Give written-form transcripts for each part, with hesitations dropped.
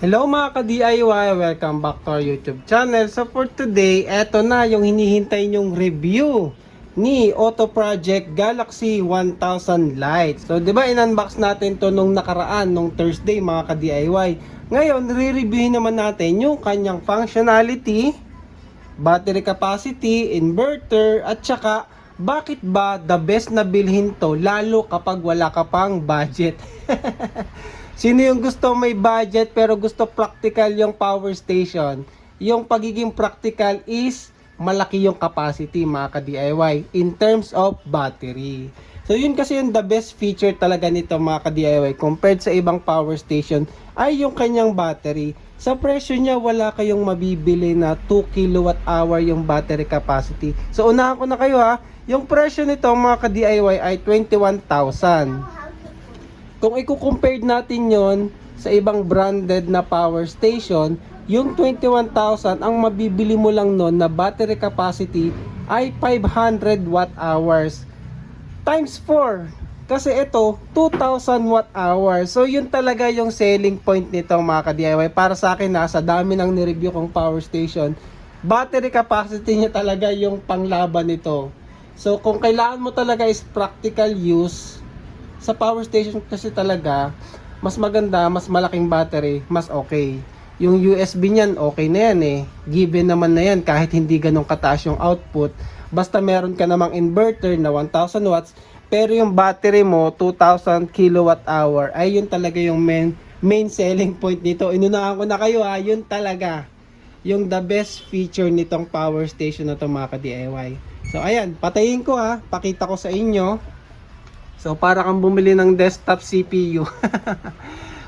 Hello mga ka-DIY! Welcome back to our YouTube channel. So for today, eto na yung hinihintay nyong review ni Auto Project Galaxy 1000 Lite. So 'di ba in-unbox natin to nung nakaraan, nung Thursday mga ka-DIY. Ngayon, re-reviewin naman natin yung kanyang functionality, battery capacity, inverter, at saka bakit ba the best na bilhin to lalo kapag wala ka pang budget. Sino yung gusto may budget pero gusto practical yung power station? Yung pagiging practical is malaki yung capacity mga ka-DIY in terms of battery. So yun kasi yung the best feature talaga nito mga ka-DIY compared sa ibang power station ay yung kanyang battery. Sa presyo niya wala kayong mabibili na 2 kWh yung battery capacity. So unahan ko na kayo ha, yung presyo nito mga ka-DIY ay 21,000. Kung i-compare natin yon sa ibang branded na power station, yung 21,000 ang mabibili mo lang nun na battery capacity ay 500 watt hours times 4. Kasi ito 2,000 watt hours. So yun talaga yung selling point nito mga ka-DIY. Para sa akin sa dami ng nireview kong power station, battery capacity niya talaga yung panglaban nito. So kung kailangan mo talaga is practical use, sa power station kasi talaga, mas maganda, mas malaking battery, mas okay. Yung USB niyan, okay na yan eh. Given naman na yan kahit hindi ganun kataas yung output. Basta meron ka namang inverter na 1,000 watts, pero yung battery mo, 2,000 kilowatt hour, ay yun talaga yung main selling point nito. Inunahan ko na kayo yun talaga. Yung the best feature nitong power station na to mga ka-DIY. So ayan, patayin ko pakita ko sa inyo. So, para kang bumili ng desktop CPU.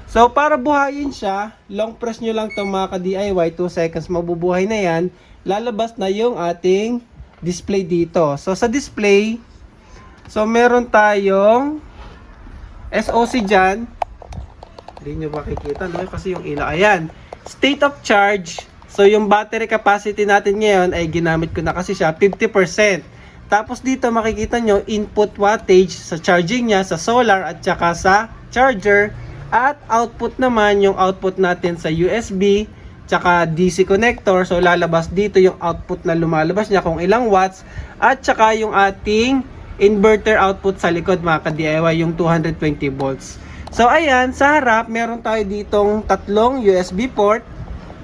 So, para buhayin siya, long press nyo lang itong mga ka-DIY, 2 seconds, mabubuhay na yan. Lalabas na yung ating display dito. So, sa display, so meron tayong SOC dyan. Hindi nyo makikita, no? Kasi yung ilaw, ayan. State of charge. So, yung battery capacity natin ngayon ay ginamit ko na kasi siya, 50%. Tapos dito makikita nyo input wattage sa charging niya sa solar at saka sa charger, at output naman yung output natin sa USB tsaka DC connector. So lalabas dito yung output na lumalabas niya kung ilang watts, at saka yung ating inverter output sa likod mga ka-DIY, yung 220 volts. So ayan, sa harap meron tayo ditong tatlong USB port,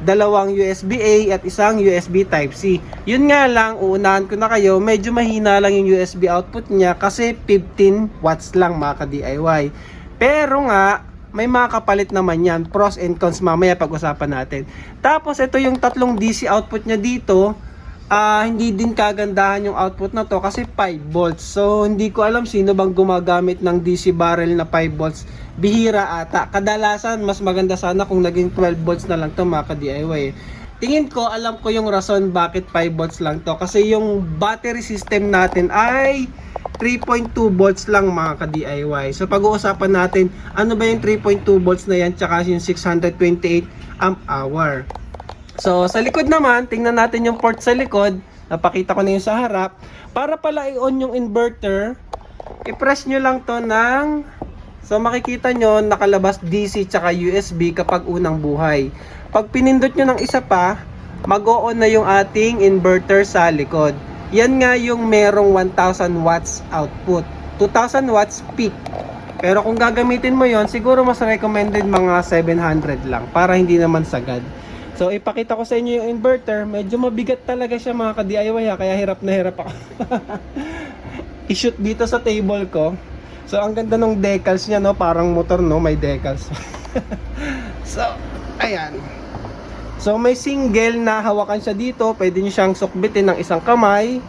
dalawang USB-A at isang USB Type-C. Yun nga lang, uunahan ko na kayo, medyo mahina lang yung USB output niya kasi 15 watts lang mga ka-DIY. Pero nga, may mga kapalit naman yan. Pros and cons mamaya pag-usapan natin. Tapos ito yung tatlong DC output niya dito. Hindi din kagandahan yung output na to kasi 5 volts. So hindi ko alam sino bang gumagamit ng DC barrel na 5 volts. Bihira ata. Kadalasan mas maganda sana kung naging 12 volts na lang to mga ka-DIY. Tingin ko, alam ko yung rason bakit 5 volts lang to. Kasi yung battery system natin ay 3.2 volts lang mga ka-DIY. So pag-uusapan natin, ano ba yung 3.2 volts na yan tsaka yung 628 amp hour. So, sa likod naman, tingnan natin yung port sa likod. Napakita ko na yung sa harap. Para pala i-on yung inverter, i-press nyo lang to ng... So, makikita nyo, nakalabas DC tsaka USB kapag unang buhay. Pag pinindot nyo ng isa pa, mag-o-on na yung ating inverter sa likod. Yan nga yung merong 1,000 watts output. 2,000 watts peak. Pero kung gagamitin mo yon, siguro mas recommended mga 700 lang para hindi naman sagad. So, ipakita ko sa inyo yung inverter. Medyo mabigat talaga siya mga ka-DIY kaya hirap na hirap ako. I-shoot dito sa table ko. So, ang ganda ng decals niya, no? Parang motor, no? May decals. So, ayan. So, may single na hawakan siya dito. Pwede nyo siyang sukbitin ng isang kamay.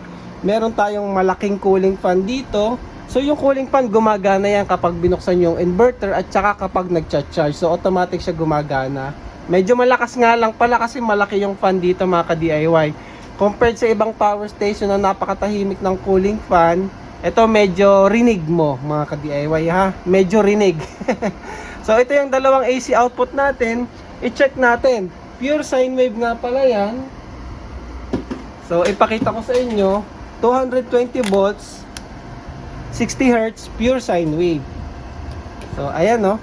Meron tayong malaking cooling fan dito. So, yung cooling fan gumagana yan kapag binuksan yung inverter at saka kapag nag-charge. So, automatic siya gumagana. Medyo malakas nga lang pala kasi malaki yung fan dito mga ka-DIY. Compared sa ibang power station na napakatahimik ng cooling fan, ito medyo rinig mo mga ka-DIY medyo rinig. So ito yung dalawang AC output natin. I-check natin. Pure sine wave nga pala yan. So ipakita ko sa inyo, 220 volts, 60 Hz, pure sine wave. So ayan no.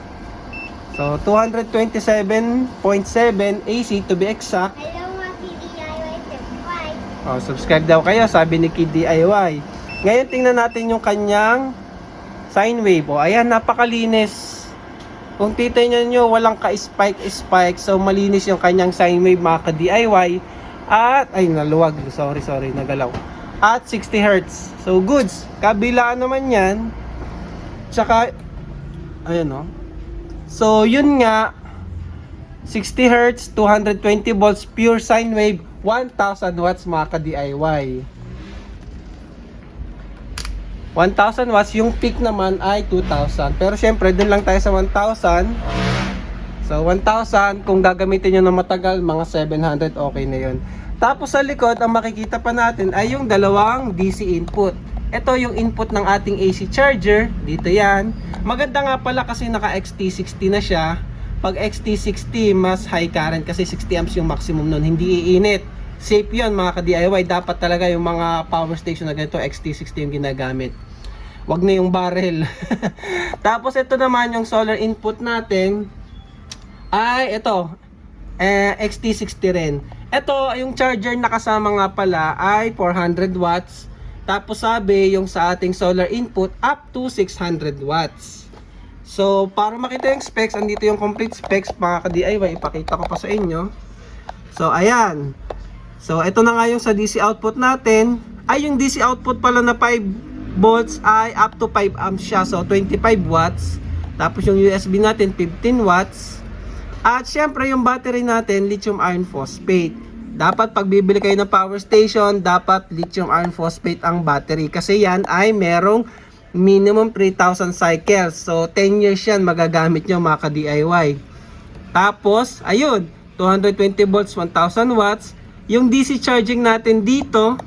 So So, 227.7 AC to be exact. Hello, mga DIY subscribe. Oh, subscribe daw kayo, sabi ni Kid DIY. Ngayon, tingnan natin yung kanyang sine wave. Oh, ayan, napakalinis. Kung titingnan nyo, walang ka-spike. So, malinis yung kanyang sine wave, mga ka-DIY. At, ay, naluwag. Sorry, nagalaw. At 60 Hz. So, goods. Kabilaan naman yan. Tsaka, ayan, oh. So, yun nga, 60 Hz, 220 volts, pure sine wave, 1,000 watts mga ka-DIY. 1,000 watts, yung peak naman ay 2,000. Pero syempre, dun lang tayo sa 1,000. So, 1,000, kung gagamitin nyo na matagal, mga 700, okay na yun. Tapos sa likod, ang makikita pa natin ay yung dalawang DC input. Ito yung input ng ating AC charger. Dito yan. Maganda nga pala kasi naka XT60 na siya. Pag XT60, mas high current kasi 60 amps yung maximum nun. Hindi iinit. Safe yun mga ka-DIY. Dapat talaga yung mga power station na ganito, XT60 yung ginagamit. Wag na yung barrel. Tapos ito naman yung solar input natin. Ay, ito. XT60 rin. Ito, yung charger na kasama nga pala ay 400 watts. Tapos sabi yung sa ating solar input up to 600 watts. So para makita yung specs, andito yung complete specs mga ka-DIY. Ipakita ko pa sa inyo. So ayan. So ito na nga yung sa DC output natin. Ay yung DC output pala na 5 volts ay up to 5 amps siya. So 25 watts. Tapos yung USB natin 15 watts. At syempre yung battery natin lithium iron phosphate. Dapat pag bibili kayo ng power station, dapat lithium iron phosphate ang battery. Kasi yan ay merong minimum 3,000 cycles. So 10 years yan magagamit nyo mga ka-DIY. Tapos, ayun, 220 volts, 1,000 watts. Yung DC charging natin dito,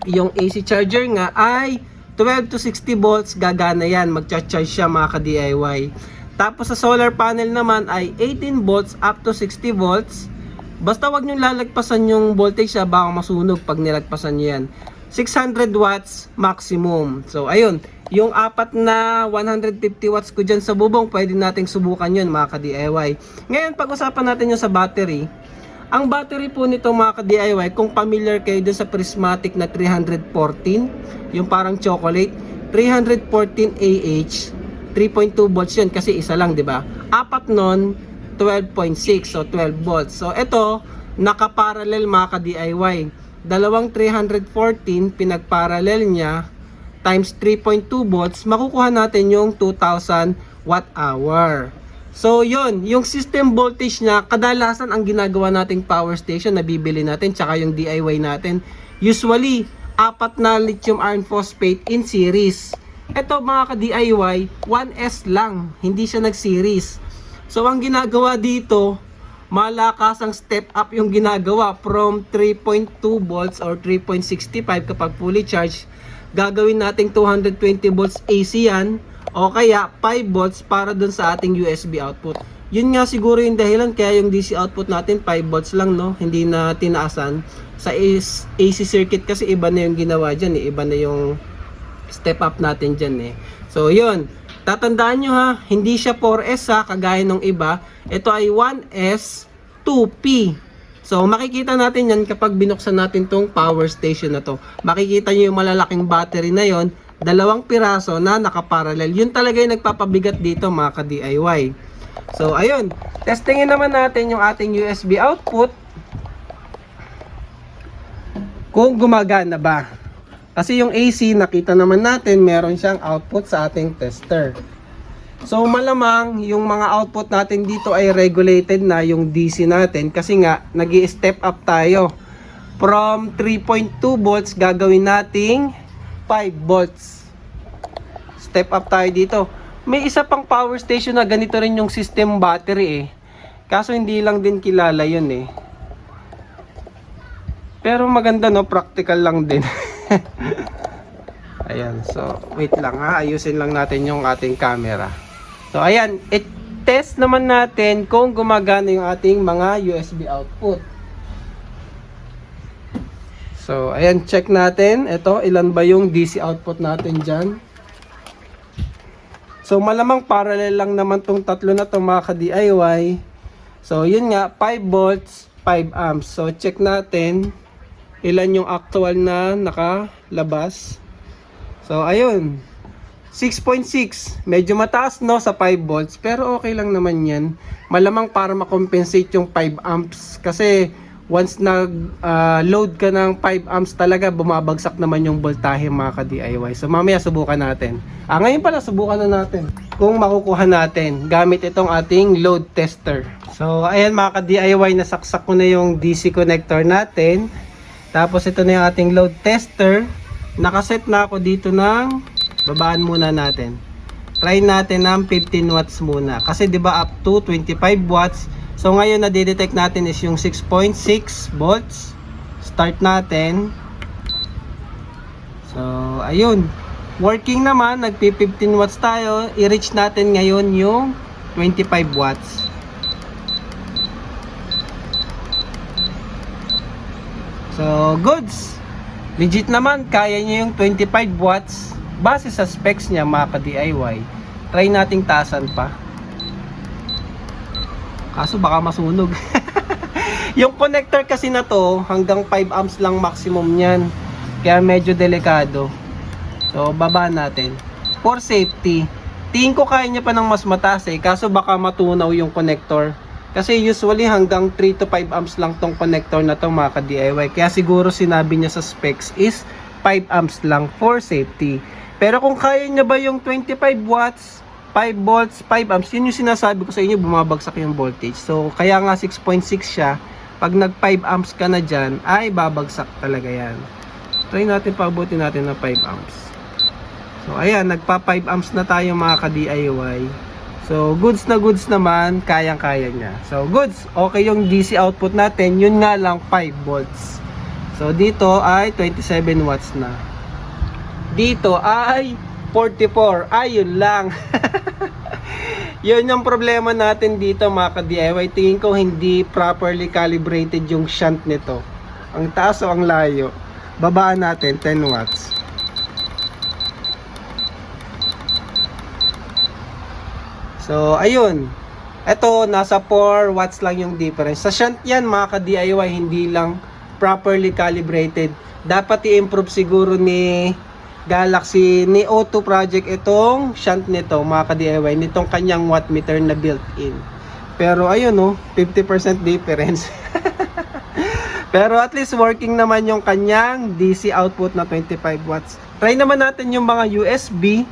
yung AC charger nga ay 12 to 60 volts, gagana yan. Magcha-charge siya mga ka-DIY. Tapos sa solar panel naman ay 18 volts up to 60 volts. Basta wag nyo lalagpasan yung voltage baka masunog pag nilagpasan nyo yan. 600 watts maximum. So ayun, yung apat na 150 watts ko dyan sa bubong, pwede nating subukan yun mga ka-DIY. Ngayon pag-usapan natin yung sa battery. Ang battery po nito mga ka-DIY, kung familiar kayo dun sa prismatic na 314, yung parang chocolate, 314 AH, 3.2 volts yun kasi isa lang, di ba? Apat nun 12.6, so 12 volts. So ito, naka-parallel mga ka-DIY. Dalawang 314 pinag-parallel niya times 3.2 volts, makukuha natin yung 2,000 watt hour. So yun, yung system voltage niya, kadalasan ang ginagawa nating power station na bibili natin, tsaka yung DIY natin, usually, apat na lithium iron phosphate in series. Ito mga ka-DIY, 1S lang, hindi siya nag-series. So ang ginagawa dito, malakas ang step up yung ginagawa from 3.2 volts or 3.65 kapag fully charged. Gagawin nating 220 volts AC yan o kaya 5 volts para dun sa ating USB output. Yun nga siguro yung dahilan kaya yung DC output natin 5 volts lang, no? Hindi na tinaasan. Sa AC circuit kasi iba na yung ginawa dyan eh. Iba na yung step up natin dyan eh. So yun. Tatandaan nyo ha, hindi siya 4S ha, kagaya ng iba. Ito ay 1S 2P. So makikita natin yan kapag binuksan natin tong power station na to. Makikita nyo yung malalaking battery na yon, dalawang piraso na nakaparallel. Yun talaga yung nagpapabigat dito mga ka-DIY. So ayun, testingin naman natin yung ating USB output. Kung gumagana ba. Kasi yung AC, nakita naman natin, meron siyang output sa ating tester. So malamang, yung mga output natin dito ay regulated na yung DC natin. Kasi nga, nag-i-step up tayo. From 3.2 volts, gagawin nating 5 volts. Step up tayo dito. May isa pang power station na ganito rin yung system battery eh. Kaso hindi lang din kilala yun eh. Pero maganda no, practical lang din. Ayan, so wait lang ha, ayusin lang natin yung ating camera. So ayan, i-test naman natin kung gumagana yung ating mga USB output. So ayan, check natin. Ito, ilan ba yung DC output natin dyan? So malamang parallel lang naman tong tatlo na to mga ka-DIY. So yun nga, 5 volts, 5 amps. So check natin ilan yung actual na nakalabas. So ayun, 6.6. Medyo mataas no sa 5 volts, pero okay lang naman yan. Malamang para makompensate yung 5 amps. Kasi once nag-load ka ng 5 amps talaga, bumabagsak naman yung voltahe mga ka-DIY. So mamaya subukan natin. Ngayon pala subukan na natin kung makukuha natin gamit itong ating load tester. So ayan mga ka-DIY, nasaksak ko na yung DC connector natin. Tapos ito na yung ating load tester. Nakaset na ako dito ng, babaan muna natin. Try natin ng 15 watts muna. Kasi 'di ba up to 25 watts. So ngayon na detect natin is yung 6.6 volts. Start natin. So ayun. Working naman, nagpi 15 watts tayo. I-reach natin ngayon yung 25 watts. So goods. Legit naman, kaya niya yung 25 watts. Base sa specs niya mga ka-DIY. Try nating taasan pa. Kaso baka masunog. Yung connector kasi na to, hanggang 5 amps lang maximum niyan. Kaya medyo delikado. So baba natin. For safety, tingin ko kaya niya pa ng mas mataas kaso baka matunaw yung connector. Kasi usually hanggang 3 to 5 amps lang tong connector na to mga ka-DIY. Kaya siguro sinabi niya sa specs is 5 amps lang for safety. Pero kung kaya niya ba yung 25 watts, 5 volts, 5 amps, yun yung sinasabi ko sa inyo, bumabagsak yung voltage. So kaya nga 6.6 siya. Pag nag 5 amps ka na dyan, ay babagsak talaga yan. Try natin, paabutin natin na 5 amps. So ayan, nagpa 5 amps na tayo mga ka-DIY. So goods na goods naman, kayang-kaya niya. So goods, okay yung DC output natin, yun nga lang 5 volts. So dito ay 27 watts na. Dito ay 44, ayun lang. Yun yung problema natin dito mga ka-DIY. Tingin ko hindi properly calibrated yung shunt nito. Ang taas o ang layo. Babaan natin 10 watts. So, ayun. Ito, nasa 4 watts lang yung difference. Sa shunt yan, mga ka-DIY, hindi lang properly calibrated. Dapat i-improve siguro ni Galaxy, ni Auto Project itong shunt nito, mga ka-DIY, nitong kanyang wattmeter na built-in. Pero, ayun, 50% difference. Pero at least working naman yung kanyang DC output na 25 watts. Try naman natin yung mga USB.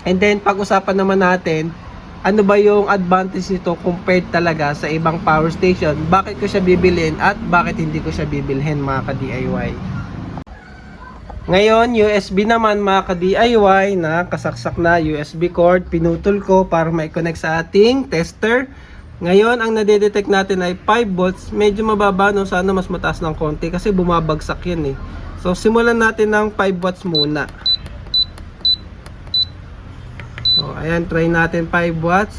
And then, pag-usapan naman natin, ano ba yung advantage nito compared talaga sa ibang power station? Bakit ko siya bibilhin at bakit hindi ko siya bibilhin mga ka-DIY? Ngayon, USB naman mga ka-DIY na kasaksak na USB cord, pinutol ko para ma-connect sa ating tester. Ngayon, ang nadedetect natin ay 5 volts. Medyo mababa, no? Sana mas mataas ng konti kasi bumabagsak yan So, simulan natin ng 5 watts muna. So, ayan, try natin 5 watts.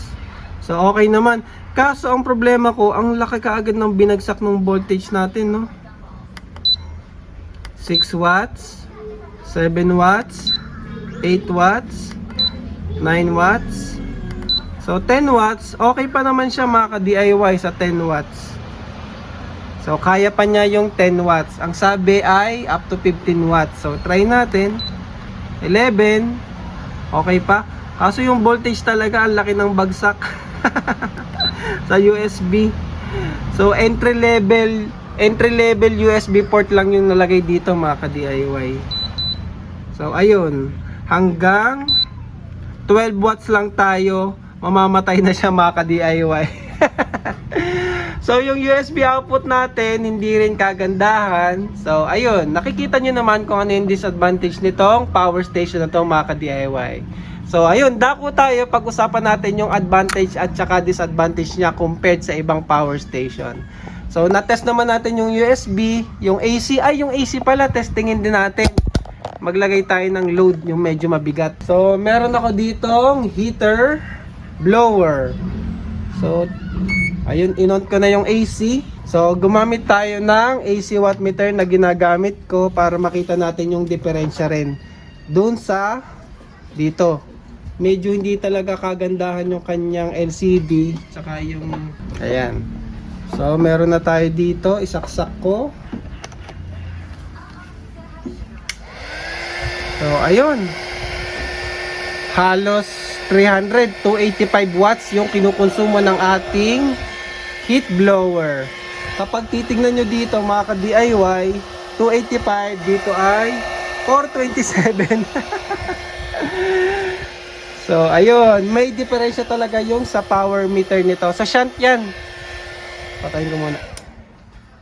So, okay naman. Kaso, ang problema ko, ang laki kaagad ng binagsak ng voltage natin, no? 6 watts, 7 watts, 8 watts, 9 watts. So, 10 watts, okay pa naman siya mga ka-DIY sa 10 watts. So, kaya pa niya yung 10 watts. Ang sabi ay up to 15 watts. So, try natin. 11, okay pa. Kaso yung voltage talaga ang laki ng bagsak sa USB. So entry level USB port lang yung nalagay dito mga ka-DIY. So ayun, hanggang 12 watts lang tayo, mamamatay na siya mga ka-DIY. So yung USB output natin hindi rin kagandahan. So ayun, nakikita nyo naman kung ano yung disadvantage nitong power station na to mga ka-DIY. So ayun, dako tayo, pag-usapan natin yung advantage at saka disadvantage niya compared sa ibang power station. So na-test naman natin yung USB, yung AC, yung AC pala, testingin din natin. Maglagay tayo ng load, yung medyo mabigat. So meron ako ditong heater, blower. So ayun, in-on ko na yung AC. So gumamit tayo ng AC wattmeter na ginagamit ko para makita natin yung diferensya rin dun sa dito. medyo hindi talaga kagandahan yung kanyang LCD, tsaka yung, ayan. So, meron na tayo dito, isaksak ko. So, ayun. Halos 300 to 85 watts yung kinukonsumo ng ating heat blower. Kapag titingnan nyo dito mga ka-DIY, 285, dito ay 427. So, ayun. May diferensya talaga yung sa power meter nito. Sa shunt yan. Patayin ko muna.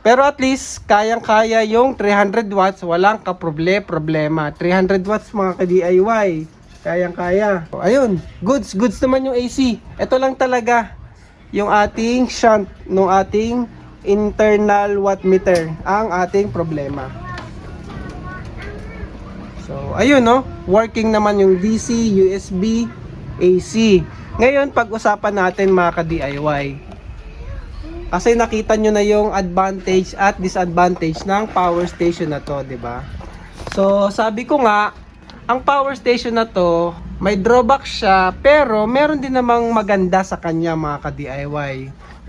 Pero at least, kayang-kaya yung 300 watts. Walang problema. 300 watts mga ka-DIY. Kayang-kaya. So, ayun. Goods naman yung AC. Ito lang talaga yung ating shunt ng ating internal watt meter ang ating problema. So, ayun no, working naman yung DC, USB, AC. Ngayon, pag-usapan natin mga ka-DIY. Kasi nakita nyo na yung advantage at disadvantage ng power station na to, 'di ba? So, sabi ko nga, ang power station na to, may drawback siya, pero meron din namang maganda sa kanya mga ka-DIY.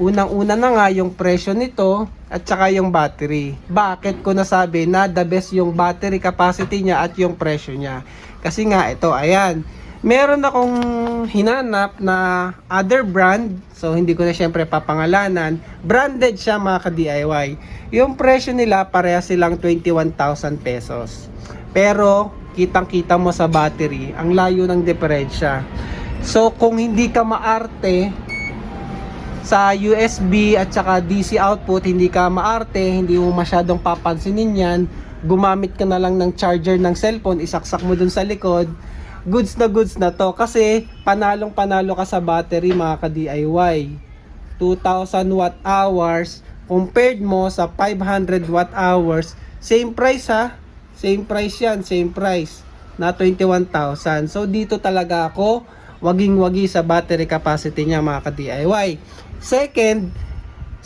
Unang-una na nga yung presyo nito at saka yung battery. Bakit ko nasabi na the best yung battery capacity niya at yung presyo niya? Kasi nga ito, ayan. Meron akong hinanap na other brand. So hindi ko na syempre papangalanan. Branded siya mga ka-DIY. Yung presyo nila pareha silang 21,000 pesos. Pero kitang-kita mo sa battery, ang layo ng diferensya. So kung hindi ka maarte sa USB at saka DC output, hindi ka maarte, hindi mo masyadong papansinin yan, gumamit ka na lang ng charger ng cellphone, isaksak mo dun sa likod, goods na to. Kasi panalong panalo ka sa battery mga ka-DIY. 2,000 watt hours compared mo sa 500 watt hours, same price ha, same price yan, same price na 21,000. So dito talaga ako waging-wagi sa battery capacity niya mga ka-DIY. Second,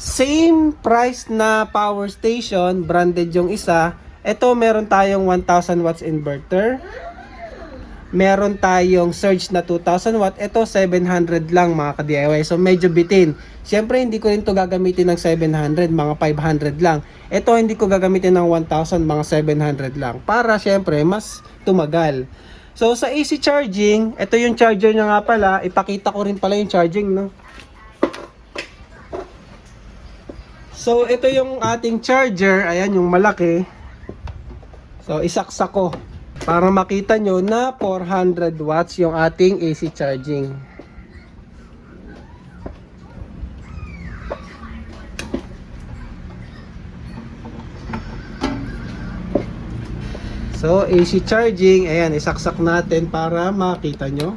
same price na power station, branded yung isa. Ito meron tayong 1,000 watts inverter. Meron tayong surge na 2,000 watt. Ito 700 lang mga ka-DIY. So medyo bitin. Siyempre hindi ko rin to gagamitin ng 700, mga 500 lang. Ito hindi ko gagamitin ng 1,000, mga 700 lang. Para siyempre mas tumagal. So sa AC charging, ito yung charger niya nga pala. Ipakita ko rin pala yung charging, no? So ito yung ating charger. Ayan yung malaki. So isaksak ko para makita nyo na 400 watts yung ating AC charging. So AC charging, ayan, isaksak natin para makita nyo.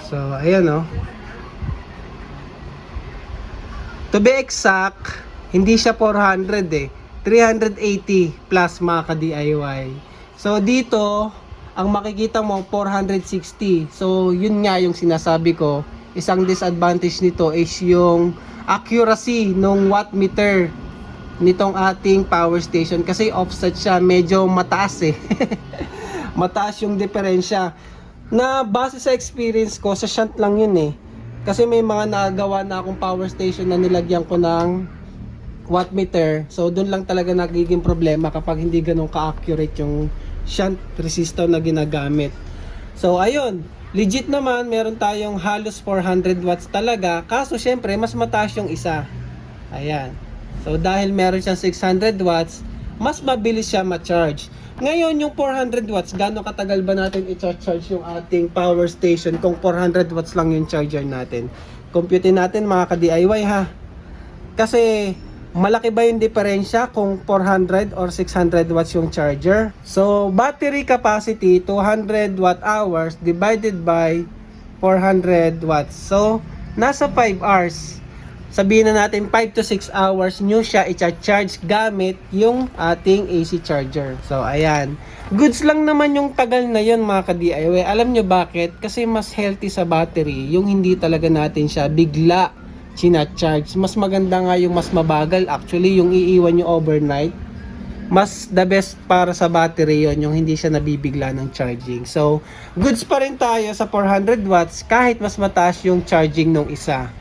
So ayan oh. To be exact, hindi siya 400 eh. 380 plus mga ka-DIY. So dito, ang makikita mo 460. So yun nga yung sinasabi ko. Isang disadvantage nito is yung accuracy ng watt meter nitong ating power station. Kasi offset siya, medyo mataas eh. Mataas yung diferensya. Na base sa experience ko, sa shunt lang yun eh. Kasi may mga nagawa na akong power station na nilagyan ko ng watt meter. So doon lang talaga nagiging problema kapag hindi ganun ka-accurate yung shunt resistor na ginagamit. So ayun, legit naman, meron tayong halos 400 watts talaga. Kaso syempre mas mataas yung isa. Ayan. So dahil meron siyang 600 watts, mas mabilis siya ma-charge. Ngayon yung 400 watts, gaano katagal ba natin i-charge yung ating power station kung 400 watts lang yung charger natin? Compute natin mga ka-DIY ha. Kasi malaki ba yung diferensya kung 400 or 600 watts yung charger? So battery capacity 200 watt hours divided by 400 watts. So nasa 5 hours. Sabihin na natin 5 to 6 hours nyo siya i-charge gamit yung ating AC charger. So ayan, goods lang naman yung tagal na yun mga ka-DIY. Alam nyo bakit? Kasi mas healthy sa battery yung hindi talaga natin siya bigla charge. Mas maganda nga yung mas mabagal. Actually yung iiwan nyo overnight, mas the best para sa battery yon, yung hindi siya nabibigla ng charging. So, goods pa rin tayo sa 400 watts kahit mas mataas yung charging nung isa.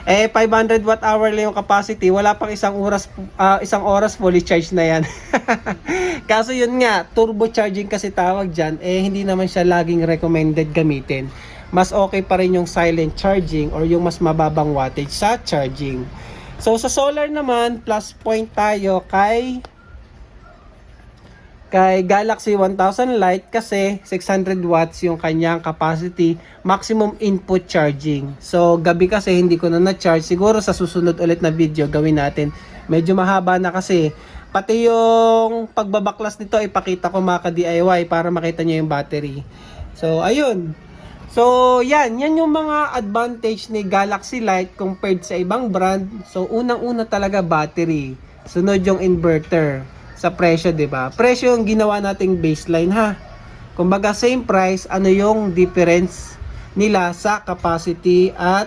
500 watt hour lang yung capacity, wala pang isang oras fully charged na yan. Kaso yun nga, turbo charging kasi tawag dyan, hindi naman siya laging recommended gamitin. Mas okay pa rin yung silent charging or yung mas mababang wattage sa charging. So sa solar naman, plus point tayo kay Galaxy 1000 Lite kasi 600 watts yung kanyang capacity, maximum input charging. So gabi kasi hindi ko na charge, siguro sa susunod ulit na video gawin natin. Medyo mahaba na kasi, pati yung pagbabaklas nito ipakita ko mga ka-DIY para makita nyo yung battery. So ayun. So yan yung mga advantage ni Galaxy Lite compared sa ibang brand. So unang-una talaga battery, sunod yung inverter. Sa presyo, 'di ba? Presyo yung ginawa nating baseline ha. Kumbaga same price, ano yung difference nila sa capacity at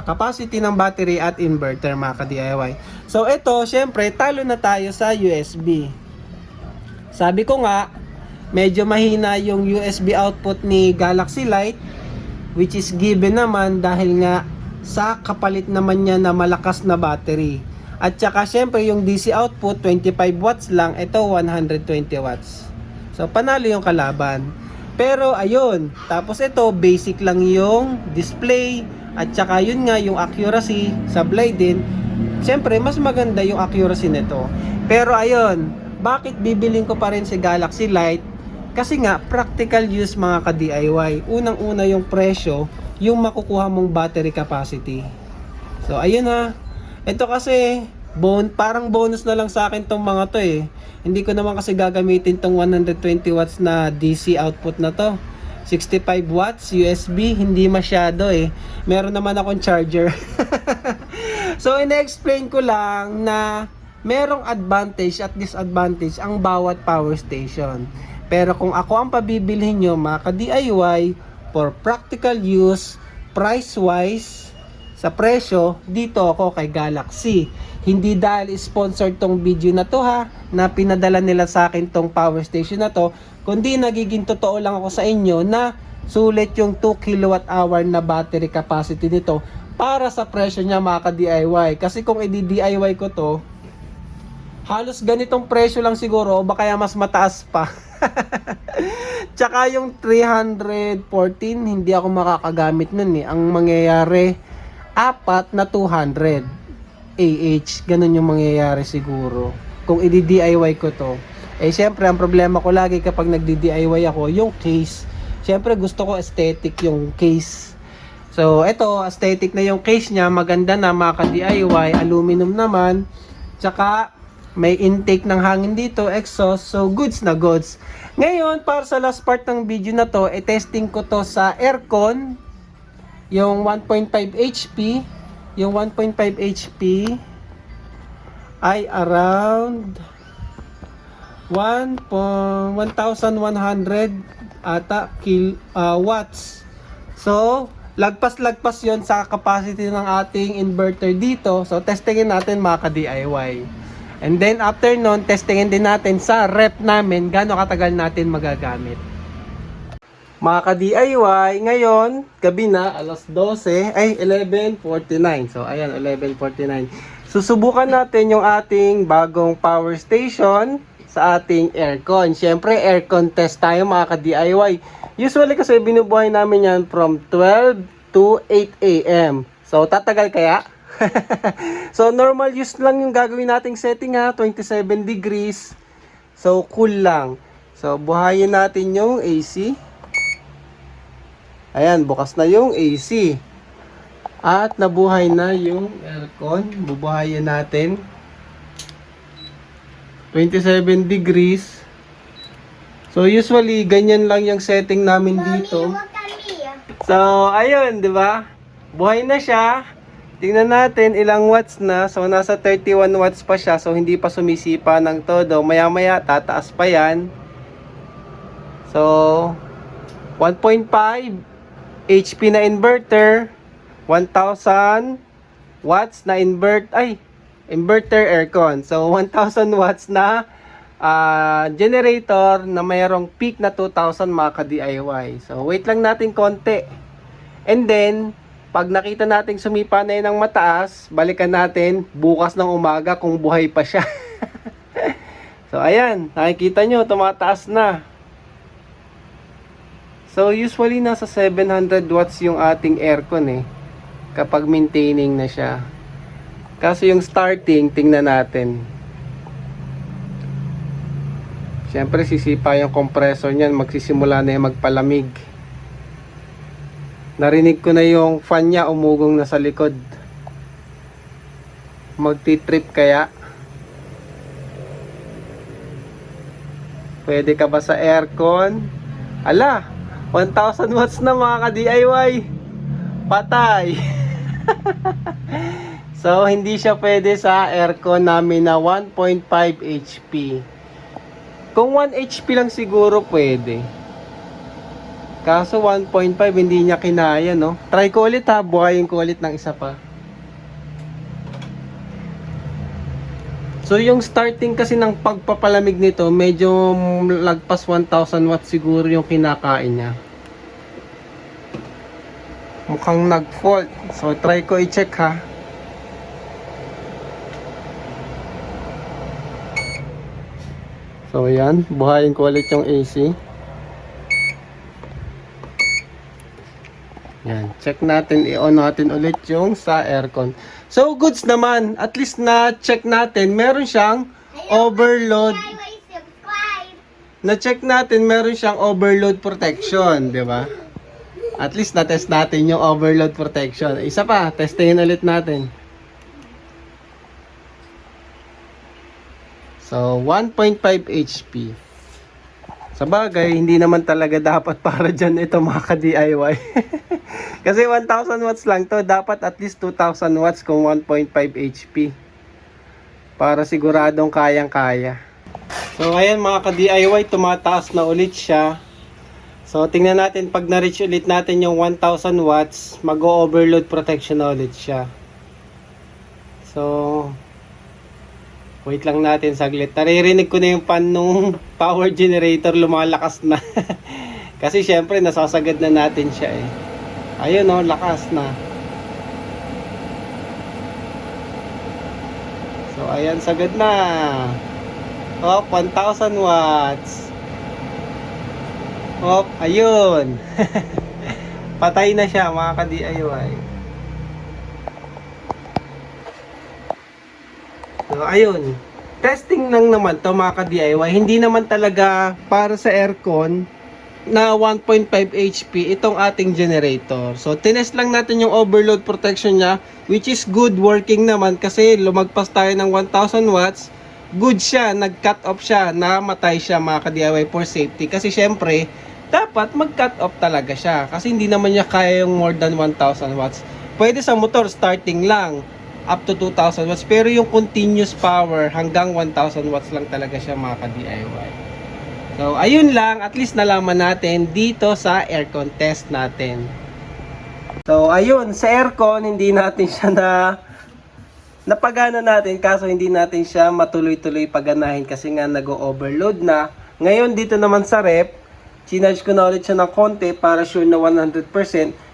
capacity ng battery at inverter mga ka-DIY. So ito, syempre talo na tayo sa USB. Sabi ko nga, medyo mahina yung USB output ni Galaxy Lite, which is given naman dahil nga sa kapalit naman niya na malakas na battery. At saka syempre yung DC output 25 watts lang, ito 120 watts. So panalo yung kalaban. Pero ayun, tapos ito basic lang yung display at saka yun nga yung accuracy, sablay din. Syempre mas maganda yung accuracy nito. Pero ayun, bakit bibilin ko pa rin si Galaxy Lite? Kasi nga practical use mga ka-DIY. Unang-una yung presyo, yung makukuha mong battery capacity. So ayun ha. Ito kasi, parang bonus na lang sa akin tong mga to eh. Hindi ko naman kasi gagamitin tong 120 watts na DC output na to. 65 watts USB, hindi masyado eh. Meron naman akong charger. So, ina-explain ko lang na merong advantage at disadvantage ang bawat power station. Pero kung ako ang pabibilhin nyo, mga ka-DIY, for practical use, price-wise, sa presyo, dito ako kay Galaxy. Hindi dahil sponsored tong video na to ha, na pinadala nila sa akin tong power station na to, kundi nagiging totoo lang ako sa inyo na sulit yung 2 kWh na battery capacity nito para sa presyo niya mga ka-DIY. Kasi kung i-DIY ko to, halos ganitong presyo lang siguro o baka mas mataas pa. Tsaka yung 314, hindi ako makakagamit nun eh. Ang mangyayari, apat na 200 AH, ganun yung mangyayari siguro kung i-DIY ko to. Syempre ang problema ko lagi kapag nagdi-DIY ako, yung case. Syempre gusto ko aesthetic yung case. So ito, aesthetic na yung case niya, maganda na mga ka-DIY, aluminum naman, tsaka may intake ng hangin dito, exhaust, so goods na goods. Ngayon, para sa last part ng video na to, testing ko to sa aircon, yung 1.5 HP, yung 1.5 HP ay around 1,100 ata watts. So, lagpas-lagpas yon sa capacity ng ating inverter dito. So, testingin natin mga ka-DIY. And then, after nun, testingin din natin sa rep namin gaano katagal natin magagamit. Mga ka-DIY, ngayon, gabi na, alas 11:49. So, ayan, 11:49. Susubukan natin yung ating bagong power station sa ating aircon. Siyempre, aircon test tayo mga ka-DIY. Usually kasi binubuhay namin yan from 12 to 8 a.m. So, tatagal kaya? So, normal use lang yung gagawin nating setting ha, 27 degrees. So, cool lang. So, buhayin natin yung AC. Ayan, bukas na yung AC. At nabuhay na yung aircon. Bubuhayin natin. 27 degrees. So, usually, ganyan lang yung setting namin dito. So, ayun, di ba? Buhay na siya. Tingnan natin ilang watts na. So, nasa 31 watts pa siya. So, hindi pa sumisipa ng todo. Maya-maya, tataas pa yan. So, 1.5 HP na inverter, 1,000 watts na inverter aircon. So 1,000 watts na generator na mayroong peak na 2,000 mga ka-DIY. So wait lang natin konti. And then, pag nakita nating sumipa na yun ng mataas, balikan natin bukas ng umaga kung buhay pa siya. So ayan, nakikita nyo, tumataas na. So usually nasa 700 watts yung ating aircon kapag maintaining na siya. Kaso yung starting, tingnan natin. Siyempre sisipa yung compressor niyan, magsisimula na yung magpalamig. Narinig ko na yung fan niya umugong na sa likod. Magti-trip kaya? Pwede ka ba sa aircon? Ala! 1,000 watts na mga ka-DIY. Patay. So hindi siya pwede sa aircon namin na 1.5 HP. Kung 1 HP lang siguro pwede. Kaso 1.5 hindi niya kinaya, no? Try ko ulit ha, buhayin ko ulit ng isa pa. So yung starting kasi ng pagpapalamig nito, medyo lagpas 1,000 watts siguro yung kinakain niya. Mukhang nag-fault. So try ko i-check ha. So ayan, buhayin ko ulit yung AC. Yan, check natin, i-on natin ulit yung sa aircon. So goods naman, at least na check natin, meron siyang overload. DIY subscribe. Na check natin, meron siyang overload protection, di ba? At least na test natin yung overload protection. Isa pa, testingin ulit natin. So 1.5 HP. Sa bagay, hindi naman talaga dapat para dyan ito mga ka-DIY. Kasi 1,000 watts lang to, dapat at least 2,000 watts kung 1.5 HP. Para siguradong kayang-kaya. So ayan mga ka-DIY, tumataas na ulit siya. So tingnan natin pag na-reach ulit natin yung 1,000 watts, mag-overload protection na ulit siya. So wait lang natin saglit. Naririnig ko na yung fan nung power generator lumalakas na. Kasi syempre nasasagad na natin siya Ayun lakas na. So ayan, sagad na. 1,000 watts. Ayun. Patay na siya mga ka-DIY. So, ayun. Testing lang naman to mga ka-DIY. Hindi naman talaga para sa aircon na 1.5 HP itong ating generator. So, tinest lang natin yung overload protection niya, which is good working naman kasi lumagpas tayo ng 1,000 watts. Good siya, nag-cut off siya, namatay siya mga ka-DIY for safety. Kasi syempre, dapat mag-cut off talaga siya. Kasi hindi naman niya kaya yung more than 1,000 watts. Pwede sa motor, starting lang up to 2,000 watts. Pero yung continuous power hanggang 1,000 watts lang talaga siya mga ka-DIY. So, ayun lang. At least nalaman natin dito sa aircon test natin. So, ayun. Sa aircon, hindi natin siya napagana natin. Kaso, hindi natin siya matuloy-tuloy paganahin kasi nga nag-overload na. Ngayon, dito naman sa rep, chinarge ko na ulit siya ng konti para sure na 100%.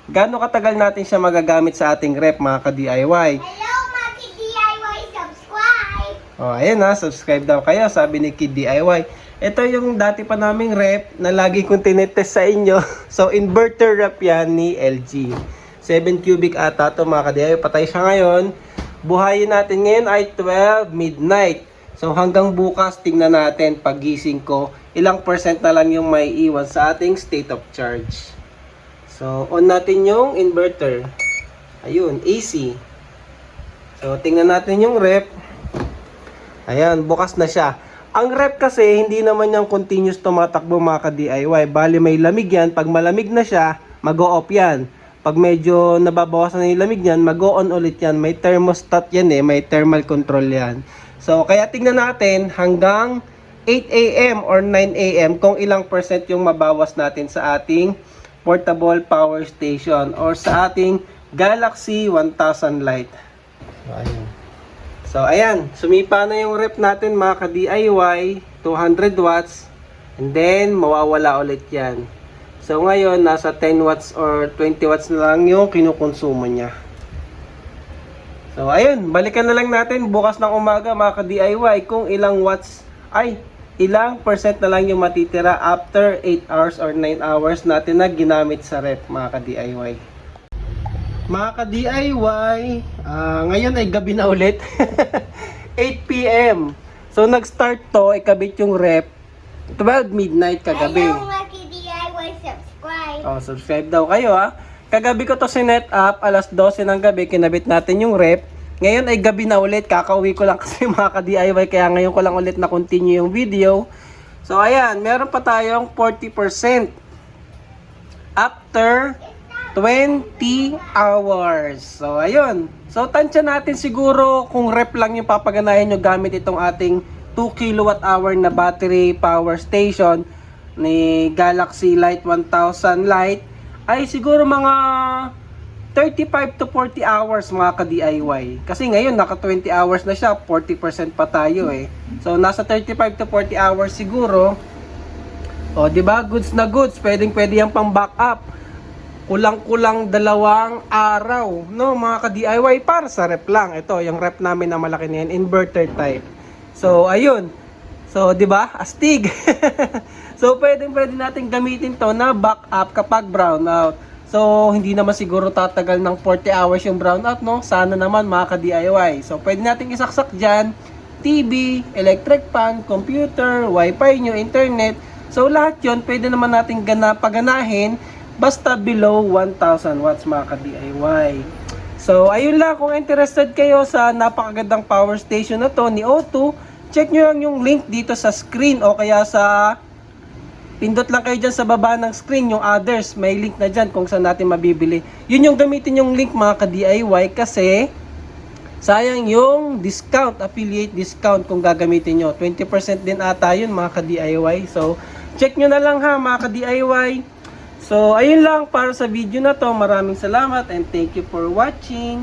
Gaano katagal natin siya magagamit sa ating rep mga ka-DIY? Hello, mga DIY subscribe. Ayan subscribe daw kayo, sabi ni Kid DIY. Ito yung dati pa naming rep na lagi kong tinetest sa inyo. So, inverter rep yan ni LG. 7 cubic ata ito mga ka-DIY. Patay siya ngayon. Buhayin natin ngayon ay 12 midnight. So, hanggang bukas, tingnan natin paggising ko, ilang percent na lang yung may iwan sa ating state of charge. So, on natin yung inverter. Ayun, AC. So, tingnan natin yung rep. Ayan, bukas na siya. Ang rep kasi, hindi naman yung continuous tumatakbo mga ka-DIY. Bali, may lamig yan. Pag malamig na siya, mag-o-off yan. Pag medyo nababawasan na yung lamig yan, mag-o-on ulit yan. May thermostat yan may thermal control yan. So, kaya tingnan natin hanggang 8 AM or 9 AM kung ilang percent yung mabawas natin sa ating portable power station or sa ating Galaxy 1000 Lite. So, ayun. So, ayan. Sumipa na yung rep natin mga ka-DIY. 200 watts. And then, mawawala ulit yan. So, ngayon, nasa 10 watts or 20 watts na lang yung kinukonsumo niya. So, ayun. Balikan na lang natin bukas ng umaga mga ka-DIY kung ilang watts, ilang percent na lang yung matitira after 8 hours or 9 hours natin na ginamit sa rep mga ka-DIY. Mga ka-DIY, ngayon ay gabi na ulit. 8 p.m. So, nag-start to, ikabit yung rep 12 midnight kagabi. Hello, Maki DIY, subscribe. Oh, subscribe daw kayo ha. Kagabi ko to sinet up, alas 12 ng gabi, kinabit natin yung rep. Ngayon ay gabi na ulit, kakauwi ko lang kasi mga ka-DIY, kaya ngayon ko lang ulit na continue yung video. So, ayan, meron pa tayong 40% after 20 hours. So, ayun. So, tansya natin siguro kung rep lang yung papaganahin nyo gamit itong ating 2 kWh na battery power station ni Galaxy Light 1000 Lite ay siguro mga 35 to 40 hours mga ka-DIY. Kasi ngayon naka 20 hours na siya, 40% pa tayo eh. So, nasa 35 to 40 hours siguro. O, di ba? Goods na goods. Pwedeng-pwede yan pang backup. Kulang-kulang 2 araw, no, mga ka-DIY para sa rep lang. Ito, yung rep namin na malaki na yan, inverter type. So, ayun. So, 'di ba? Astig. So, pwede natin gamitin 'to na backup kapag brownout. So, hindi naman siguro tatagal ng 40 hours yung brownout, no? Sana naman mga ka-DIY. So, pwede natin isaksak diyan TV, electric fan, computer, wifi nyo, internet. So, lahat 'yon pwede naman natin paganahin basta below 1,000 watts mga ka-DIY. So, ayun lang. Kung interested kayo sa napakagandang power station na to ni O2, check nyo lang yung link dito sa screen o kaya sa pindot lang kayo dyan sa baba ng screen, yung others. May link na dyan kung saan natin mabibili. Yun yung gamitin yung link mga ka-DIY kasi sayang yung discount, affiliate discount kung gagamitin nyo. 20% din ata yun mga ka-DIY. So, check nyo na lang ha mga ka-DIY. So, ayun lang para sa video na to. Maraming salamat and thank you for watching.